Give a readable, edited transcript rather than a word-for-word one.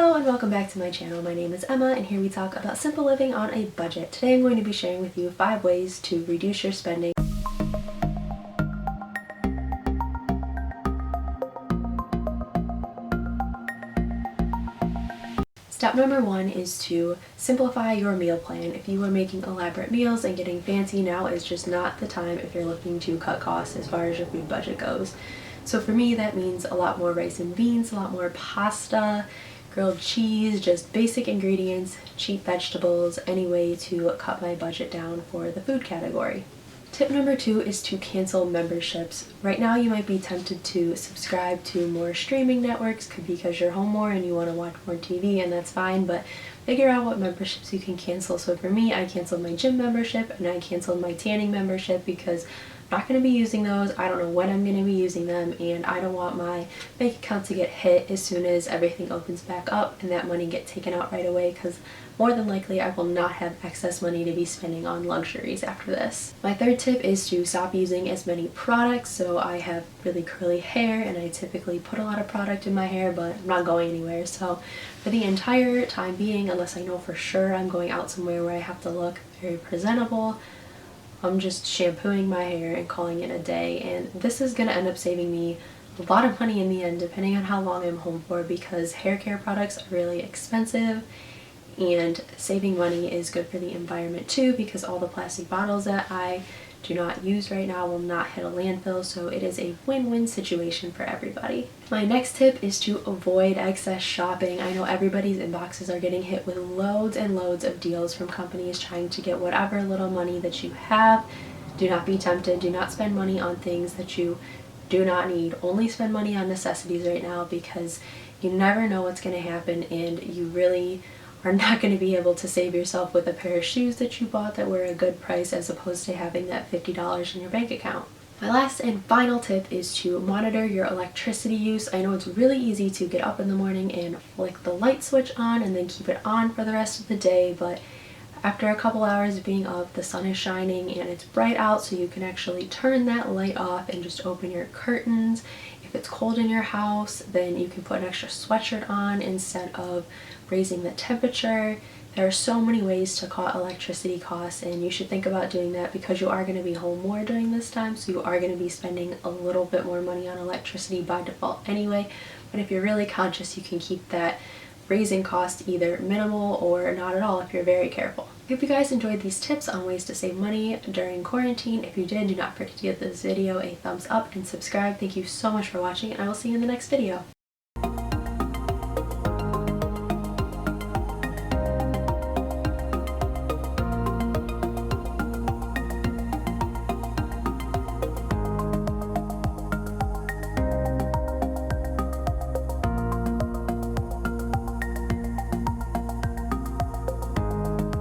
Hello and welcome back to my channel. My name is Emma and here we talk about simple living on a budget. Today I'm going to be sharing with you 5 ways to reduce your spending. Step number 1 is to simplify your meal plan. If you are making elaborate meals and getting fancy, now is just not the time if you're looking to cut costs as far as your food budget goes. So for me that means a lot more rice and beans, a lot more pasta, grilled cheese, just basic ingredients, cheap vegetables, any way to cut my budget down for the food category. Tip number 2 is to cancel memberships. Right now you might be tempted to subscribe to more streaming networks because you're home more and you want to watch more TV, and that's fine, but figure out what memberships you can cancel. So for me, I canceled my gym membership and I canceled my tanning membership because I'm not going to be using those. I don't know when I'm going to be using them, and I don't want my bank account to get hit as soon as everything opens back up and that money get taken out right away, because more than likely I will not have excess money to be spending on luxuries after this. My third tip is to stop using as many products. So I have really curly hair and I typically put a lot of product in my hair, but I'm not going anywhere. So for the entire time being, unless I know for sure I'm going out somewhere where I have to look very presentable, I'm just shampooing my hair and calling it a day. And this is going to end up saving me a lot of money in the end, depending on how long I'm home for, because hair care products are really expensive. And saving money is good for the environment too, because all the plastic bottles that I do not use right now will not hit a landfill, so it is a win-win situation for everybody. My next tip is to avoid excess shopping. I know everybody's inboxes are getting hit with loads and loads of deals from companies trying to get whatever little money that you have. Do not be tempted. Do not spend money on things that you do not need. Only spend money on necessities right now, because you never know what's going to happen, and you really are not going to be able to save yourself with a pair of shoes that you bought that were a good price, as opposed to having that $50 in your bank account. My last and final tip is to monitor your electricity use. I know it's really easy to get up in the morning and flick the light switch on and then keep it on for the rest of the day, but after a couple hours of being up, the sun is shining and it's bright out, so you can actually turn that light off and just open your curtains. If it's cold in your house, then you can put an extra sweatshirt on instead of raising the temperature. There are so many ways to cut electricity costs, and you should think about doing that because you are going to be home more during this time, so you are going to be spending a little bit more money on electricity by default anyway. But if you're really conscious, you can keep that raising cost either minimal or not at all if you're very careful. I hope you guys enjoyed these tips on ways to save money during quarantine. If you did, do not forget to give this video a thumbs up and subscribe. Thank you so much for watching, and I will see you in the next video.